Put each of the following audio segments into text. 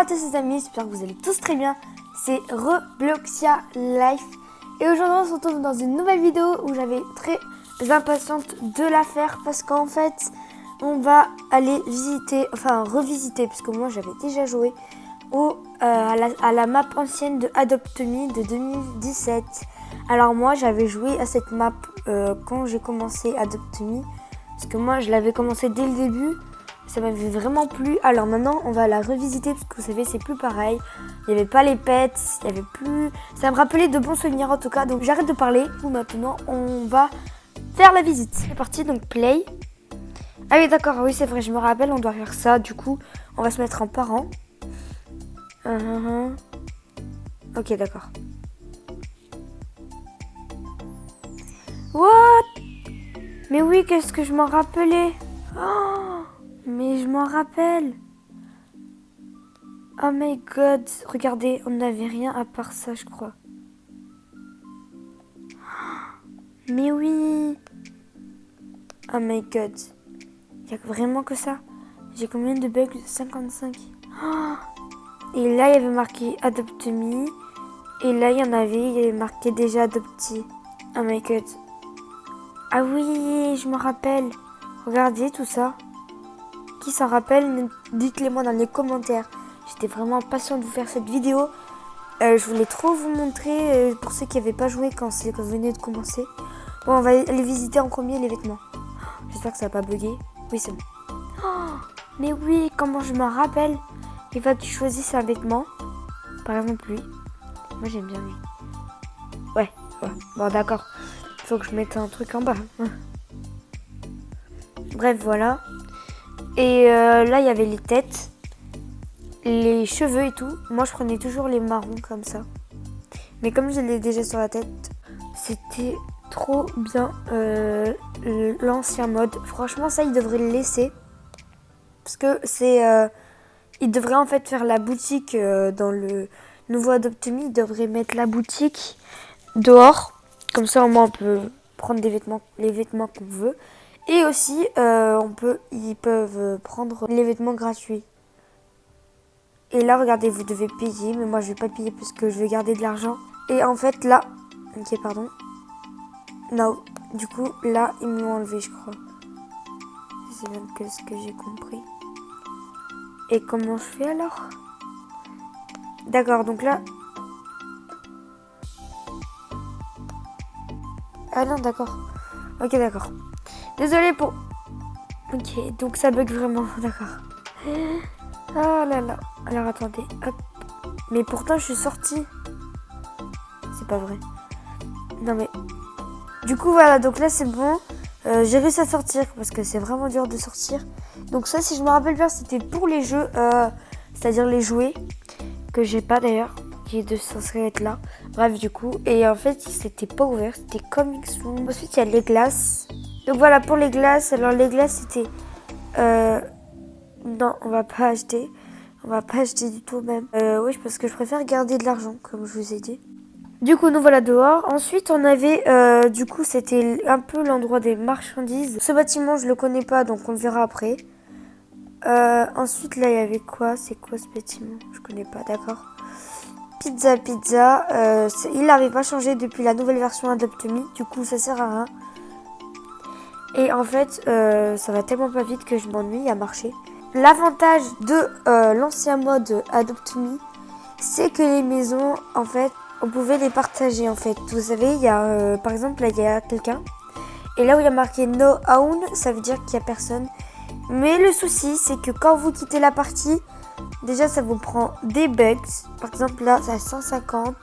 à tous les amis, j'espère que vous allez tous très bien. C'est Robloxia Life et aujourd'hui on se retrouve dans une nouvelle vidéo où j'avais très impatiente de la faire parce qu'en fait on va aller visiter, enfin revisiter puisque moi j'avais déjà joué à la map ancienne de Adopt Me de 2017. Alors moi j'avais joué à cette map quand j'ai commencé Adopt Me parce que moi je l'avais commencé dès le début. Ça m'avait vraiment plu. Alors maintenant, on va la revisiter parce que vous savez, c'est plus pareil. Il n'y avait pas les pets, il n'y avait plus... Ça me rappelait de bons souvenirs en tout cas. Donc j'arrête de parler. Maintenant, on va faire la visite. C'est parti, donc play. Ah oui, d'accord, oui, c'est vrai, je me rappelle, on doit faire ça. Du coup, on va se mettre en parent. Ok, d'accord. What? Mais oui, qu'est-ce que je m'en rappelais? Oh, mais je m'en rappelle. Oh my god, regardez, on n'avait rien à part ça, je crois. Mais oui. Oh my god. Il n'y a vraiment que ça. J'ai combien de bugs? 55. Oh. Et là, il y avait marqué Adopt Me. Et là, il y avait marqué déjà Adopté. Oh my god. Ah oui, je me rappelle. Regardez tout ça. Qui s'en rappelle? Dites-le moi dans les commentaires. J'étais vraiment impatiente de vous faire cette vidéo. Je voulais trop vous montrer pour ceux qui n'avaient pas joué quand ça venait de commencer. Bon, on va aller visiter en premier les vêtements. J'espère que ça va pas bugger. Oui, c'est bon. Oh, mais oui, comment je m'en rappelle. Il va que tu choisisses un vêtement. Par exemple lui. Moi j'aime bien lui. Ouais. Bon d'accord. Il faut que je mette un truc en bas. Bref, voilà. Et là, il y avait les têtes, les cheveux et tout. Moi, je prenais toujours les marrons comme ça. Mais comme je l'ai déjà sur la tête, c'était trop bien l'ancien mode. Franchement, ça, ils devraient le laisser. Parce que c'est... ils devraient en fait faire la boutique dans le nouveau Adopt Me. Ils devraient mettre la boutique dehors. Comme ça, au moins, on peut prendre les vêtements qu'on veut. Et aussi, ils peuvent prendre les vêtements gratuits. Et là, regardez, vous devez payer. Mais moi, je vais pas payer parce que je vais garder de l'argent. Et en fait, là... Ok, pardon. Non. Du coup, là, ils me l'ont enlevé, je crois. C'est même que ce que j'ai compris. Et comment je fais alors? D'accord, donc là... Ah non, d'accord. Ok, d'accord. Désolée pour... Ok, donc ça bug vraiment, d'accord. Ah là là. Alors attendez, hop. Mais pourtant je suis sortie. C'est pas vrai. Non mais... Du coup voilà, donc là c'est bon. J'ai réussi à sortir parce que c'est vraiment dur de sortir. Donc ça, si je me rappelle bien, c'était pour les jeux, c'est-à-dire les jouets, que j'ai pas d'ailleurs, qui est censé être là. Bref, du coup, et en fait, c'était pas ouvert, c'était coming soon. Ensuite, il y a les glaces. Donc voilà, pour les glaces, alors les glaces, c'était... non, on va pas acheter. On va pas acheter du tout même. Oui, parce que je préfère garder de l'argent, comme je vous ai dit. Du coup, nous voilà dehors. Ensuite, on avait... du coup, c'était un peu l'endroit des marchandises. Ce bâtiment, je le connais pas, donc on le verra après. Ensuite, là, il y avait quoi? C'est quoi ce bâtiment? Je connais pas, d'accord. Pizza. Il n'avait pas changé depuis la nouvelle version Adopt Me. Du coup, ça sert à rien. Et en fait, ça va tellement pas vite que je m'ennuie à marcher. L'avantage de l'ancien mode Adopt Me, c'est que les maisons, en fait, on pouvait les partager, en fait. Vous savez, il y a, par exemple, là, il y a quelqu'un. Et là où il y a marqué No Own, ça veut dire qu'il n'y a personne. Mais le souci, c'est que quand vous quittez la partie, déjà, ça vous prend des bugs. Par exemple, là, c'est à 150.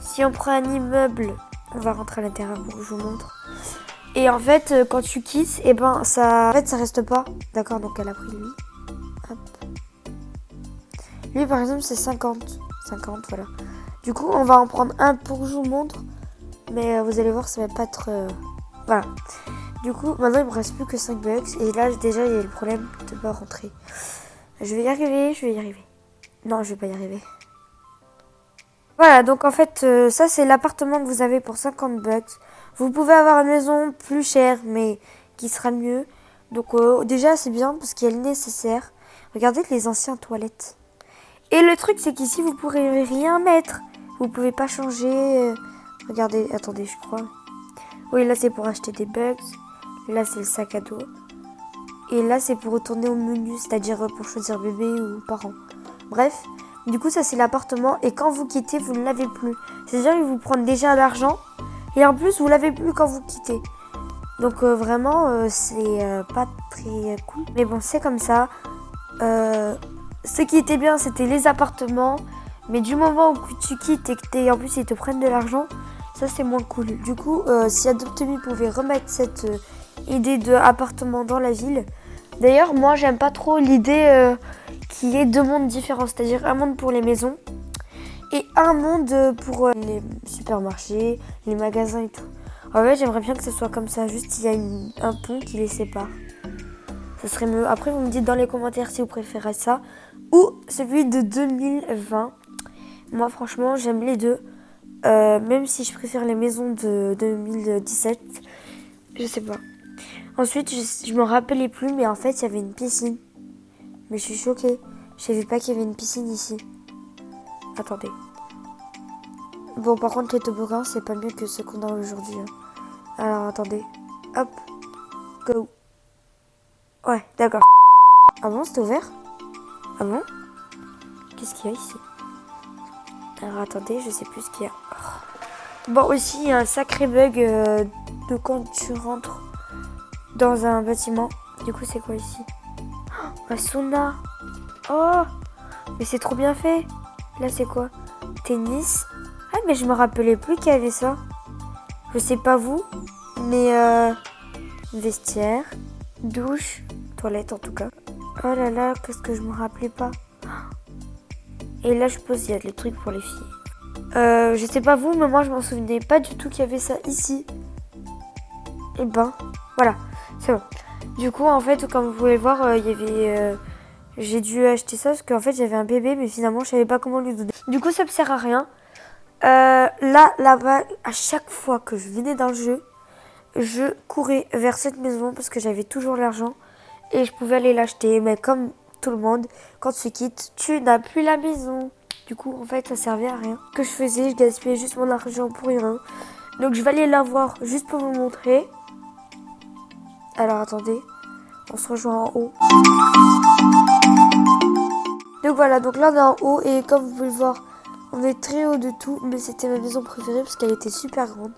Si on prend un immeuble, on va rentrer à l'intérieur pour que je vous montre. Et en fait, quand tu quittes, et ben, ça reste pas. D'accord, donc elle a pris lui. Hop. Lui, par exemple, c'est 50. 50, voilà. Du coup, on va en prendre un pour que je vous montre. Mais vous allez voir, ça va pas être... Voilà. Du coup, maintenant, il me reste plus que 5 bugs. Et là, déjà, il y a le problème de pas rentrer. Je vais y arriver. Non, je vais pas y arriver. Voilà, donc en fait, ça, c'est l'appartement que vous avez pour 50 bucks. Vous pouvez avoir une maison plus chère, mais qui sera mieux. Donc déjà, c'est bien parce qu'il y a le nécessaire. Regardez les anciennes toilettes. Et le truc, c'est qu'ici, vous pourrez rien mettre. Vous pouvez pas changer. Regardez, attendez, je crois. Oui, là, c'est pour acheter des bugs. Là, c'est le sac à dos. Et là, c'est pour retourner au menu, c'est-à-dire pour choisir bébé ou parent. Bref, du coup, ça, c'est l'appartement. Et quand vous quittez, vous ne l'avez plus. C'est-à-dire qu'ils vous prennent déjà l'argent. Et en plus, vous l'avez plus quand vous quittez. Donc, vraiment, c'est pas très cool. Mais bon, c'est comme ça. Ce qui était bien, c'était les appartements. Mais du moment où tu quittes et que en plus, ils te prennent de l'argent, ça, c'est moins cool. Du coup, si Adopt.me pouvait remettre cette idée d'appartement dans la ville. D'ailleurs, moi, j'aime pas trop l'idée qu'il y ait deux mondes différents. C'est-à-dire un monde pour les maisons et un monde pour les supermarchés, les magasins et tout. En fait, j'aimerais bien que ce soit comme ça. Juste, il y a un pont qui les sépare. Ça serait mieux. Après, vous me dites dans les commentaires si vous préférez ça ou celui de 2020. Moi, franchement, j'aime les deux. Même si je préfère les maisons de 2017. Je sais pas. Ensuite, je me rappelais plus, mais en fait, il y avait une piscine. Mais je suis choquée. Je savais pas qu'il y avait une piscine ici. Attendez. Bon, par contre, les toboggans, c'est pas mieux que ce qu'on a aujourd'hui. Hein. Alors, attendez. Hop. Go. Ouais, d'accord. Ah bon, c'est ouvert? Ah bon? Qu'est-ce qu'il y a ici? Alors, attendez, je sais plus ce qu'il y a. Oh. Bon, aussi, il y a un sacré bug de quand tu rentres dans un bâtiment. Du coup, c'est quoi ici? Oh, un sauna. Oh, mais c'est trop bien fait. Là, c'est quoi? Tennis. Ah, mais je me rappelais plus qu'il y avait ça. Je sais pas vous, mais vestiaire, douche, toilette en tout cas. Oh là là, qu'est-ce que je me rappelais pas. Et là, je suppose qu'il y a des trucs pour les filles. Je sais pas vous, mais moi, je m'en souvenais pas du tout qu'il y avait ça ici. Et ben, voilà, c'est bon. Du coup, en fait, comme vous pouvez le voir, il y avait... j'ai dû acheter ça parce qu'en fait, j'avais un bébé, mais finalement, je savais pas comment lui donner. Du coup, ça me sert à rien. Là-bas, à chaque fois que je venais dans le jeu, je courais vers cette maison parce que j'avais toujours l'argent et je pouvais aller l'acheter. Mais comme tout le monde, quand tu quittes, tu n'as plus la maison. Du coup, en fait, ça servait à rien. Ce que je faisais, je gaspillais juste mon argent pour rien. Donc, je vais aller la voir juste pour vous montrer. Alors, attendez. On se rejoint en haut. Donc, voilà. Donc, là, on est en haut. Et comme vous pouvez le voir, on est très haut de tout. Mais c'était ma maison préférée parce qu'elle était super grande.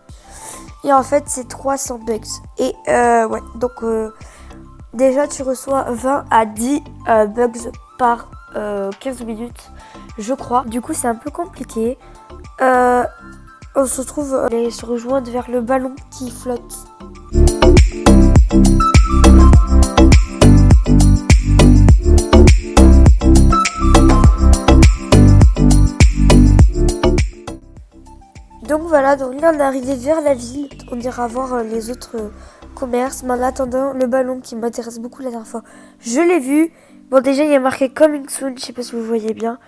Et en fait, c'est 300 bucks. Et, ouais. Donc, déjà, tu reçois 20 à 10 bugs par 15 minutes, je crois. Du coup, c'est un peu compliqué. On se retrouve aller se rejoindre vers le ballon qui flotte. Donc voilà, donc là on est arrivé vers la ville. On ira voir les autres commerces. Mais en attendant, le ballon qui m'intéresse beaucoup la dernière fois, je l'ai vu. Bon, déjà il y a marqué Coming Soon, je sais pas si vous voyez bien.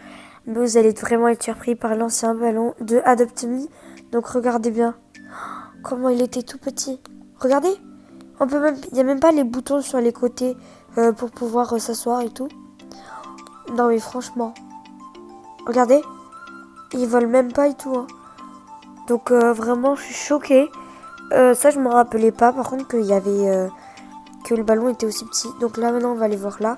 Mais vous allez vraiment être surpris par l'ancien ballon de Adopt.me. Donc regardez bien comment il était tout petit. Regardez, on peut même, il n'y a même pas les boutons sur les côtés pour pouvoir s'asseoir et tout. Non mais franchement, regardez, ils volent même pas et tout. Hein. Donc vraiment, je suis choquée. Ça, je me rappelais pas. Par contre, qu'il y avait que le ballon était aussi petit. Donc là, maintenant, on va aller voir là.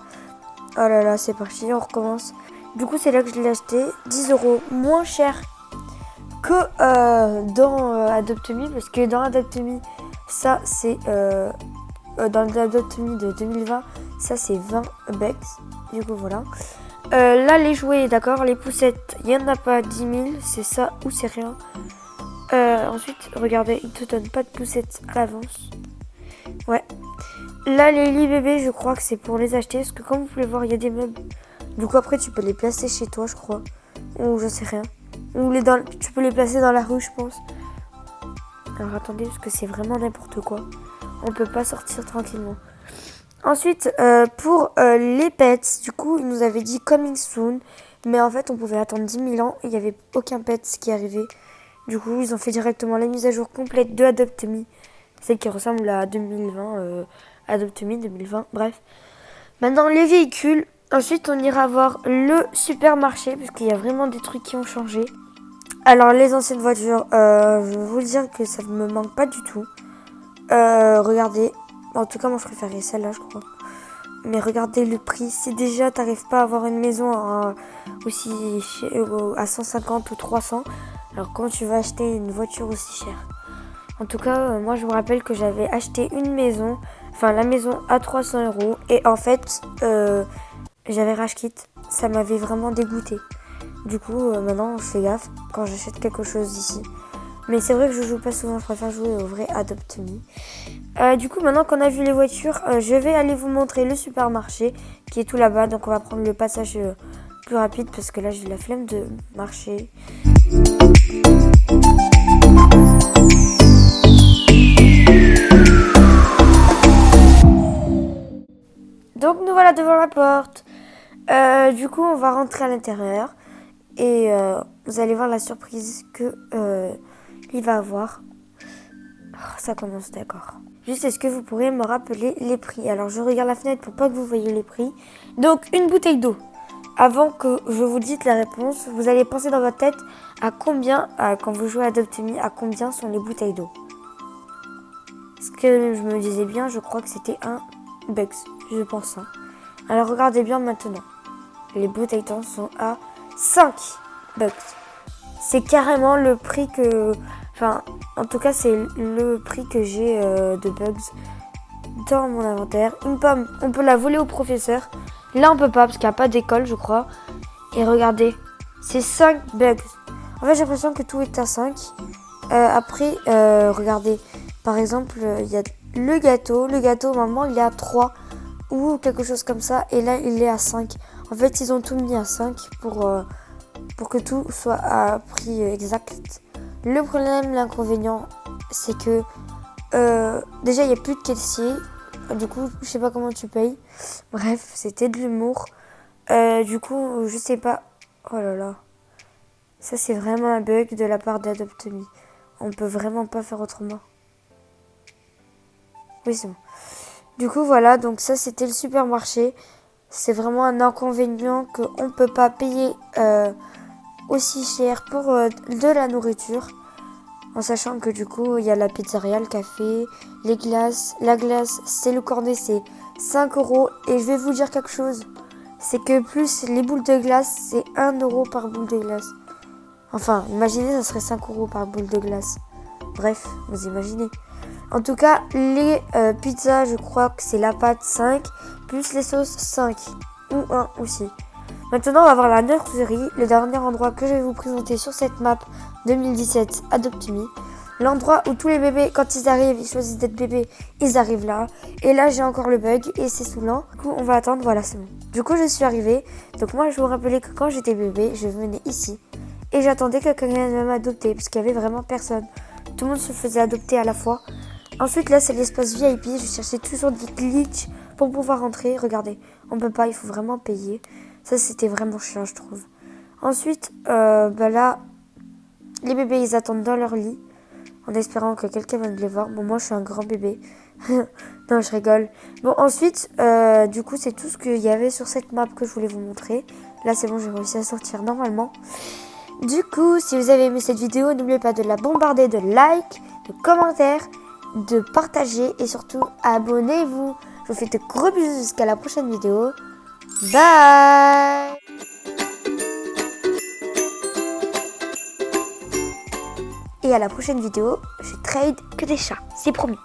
Oh là là, c'est parti, on recommence. Du coup, c'est là que je l'ai acheté. 10 € moins cher que dans Adopt.me. Parce que dans Adopt.me, ça, c'est... dans l'Adopt.me de 2020, ça, c'est 20 bucks. Du coup, voilà. Là, les jouets, d'accord, les poussettes, il n'y en a pas 10 000. C'est ça ou c'est rien. Ensuite, regardez, ils te donnent pas de poussettes à l'avance. Ouais. Là, les lits bébés, je crois que c'est pour les acheter. Parce que comme vous pouvez voir, il y a des meubles. Du coup, après, tu peux les placer chez toi, je crois. Ou je sais rien. Ou tu peux les placer dans la rue, je pense. Alors, attendez, parce que c'est vraiment n'importe quoi. On peut pas sortir tranquillement. Ensuite, pour les pets, du coup, ils nous avaient dit coming soon. Mais en fait, on pouvait attendre 10 000 ans. Et il n'y avait aucun pet qui arrivait. Du coup, ils ont fait directement la mise à jour complète de Adopt.me. Celle qui ressemble à 2020, Adopt.me 2020, bref. Maintenant, les véhicules. Ensuite, on ira voir le supermarché, puisqu'il y a vraiment des trucs qui ont changé. Alors, les anciennes voitures, je vais vous le dire que ça ne me manque pas du tout. Regardez, en tout cas, moi je préférais celle-là, je crois. Mais regardez le prix. Si déjà t'arrives pas à avoir une maison aussi à 150 ou 300, alors comment tu vas acheter une voiture aussi chère? En tout cas, moi je vous rappelle que j'avais acheté une maison, enfin la maison à 300 € et en fait j'avais rage quit. Ça m'avait vraiment dégoûté. Du coup, maintenant je fais gaffe quand j'achète quelque chose d'ici. Mais c'est vrai que je joue pas souvent, je préfère jouer au vrai Adopt Me. Du coup, maintenant qu'on a vu les voitures, je vais aller vous montrer le supermarché qui est tout là-bas. Donc on va prendre le passage plus rapide parce que là j'ai la flemme de marcher. Donc nous voilà devant la porte. Du coup, on va rentrer à l'intérieur et vous allez voir la surprise que il va avoir. Oh, ça commence, d'accord. Juste, est-ce que vous pourriez me rappeler les prix? Alors, je regarde la fenêtre pour pas que vous voyez les prix. Donc, une bouteille d'eau. Avant que je vous dise la réponse, vous allez penser dans votre tête à combien, quand vous jouez à Adopt Me, à combien sont les bouteilles d'eau. Ce que je me disais bien, je crois que c'était un bucks, je pense. Hein. Alors, regardez bien maintenant. Les bouteilles d'eau sont à 5 bucks. C'est carrément le prix que... Enfin, en tout cas, c'est le prix que j'ai de bugs dans mon inventaire. Une pomme, on peut la voler au professeur. Là, on peut pas parce qu'il n'y a pas d'école, je crois. Et regardez, c'est 5 bugs. En fait, j'ai l'impression que tout est à 5. Après, regardez. Par exemple, il y a le gâteau. Le gâteau, normalement, il est à 3 ou quelque chose comme ça. Et là, il est à 5. En fait, ils ont tout mis à 5 pour que tout soit à prix exact. Le problème, l'inconvénient, c'est que déjà, il n'y a plus de caissier. Du coup, je sais pas comment tu payes. Bref, c'était de l'humour. Du coup, je sais pas. Oh là là. Ça, c'est vraiment un bug de la part d'Adopt Me. On peut vraiment pas faire autrement. Oui, c'est bon. Du coup, voilà. Donc ça, c'était le supermarché. C'est vraiment un inconvénient qu'on ne peut pas payer aussi cher pour de la nourriture. En sachant que du coup, il y a la pizzeria, le café, les glaces. La glace, c'est le cornet, c'est 5 €. Et je vais vous dire quelque chose. C'est que plus les boules de glace, c'est 1 € par boule de glace. Enfin, imaginez, ça serait 5 € par boule de glace. Bref, vous imaginez. En tout cas, les pizzas, je crois que c'est la pâte 5, plus les sauces 5. Ou 1 aussi. Maintenant, on va voir la nurserie, le dernier endroit que je vais vous présenter sur cette map 2017 Adopt Me. L'endroit où tous les bébés, quand ils arrivent, ils choisissent d'être bébés, ils arrivent là. Et là, j'ai encore le bug et c'est saoulant. Du coup, on va attendre, voilà, c'est bon. Du coup, je suis arrivée. Donc moi, je vous rappelais que quand j'étais bébé, je venais ici. Et j'attendais que quelqu'un vienne m'adopter, parce qu'il n'y avait vraiment personne. Tout le monde se faisait adopter à la fois. Ensuite, là, c'est l'espace VIP. Je cherchais toujours des glitches pour pouvoir rentrer. Regardez, on peut pas, il faut vraiment payer. Ça, c'était vraiment chiant, je trouve. Ensuite, là, les bébés, ils attendent dans leur lit, en espérant que quelqu'un vienne les voir. Bon, moi, je suis un grand bébé. Non, je rigole. Bon, ensuite, du coup, c'est tout ce qu'il y avait sur cette map que je voulais vous montrer. Là, c'est bon, j'ai réussi à sortir normalement. Du coup, si vous avez aimé cette vidéo, n'oubliez pas de la bombarder de likes, de commentaires, de partager et surtout, abonnez-vous. Je vous fais de gros bisous jusqu'à la prochaine vidéo. Bye! Et à la prochaine vidéo, je trade que des chats, c'est promis.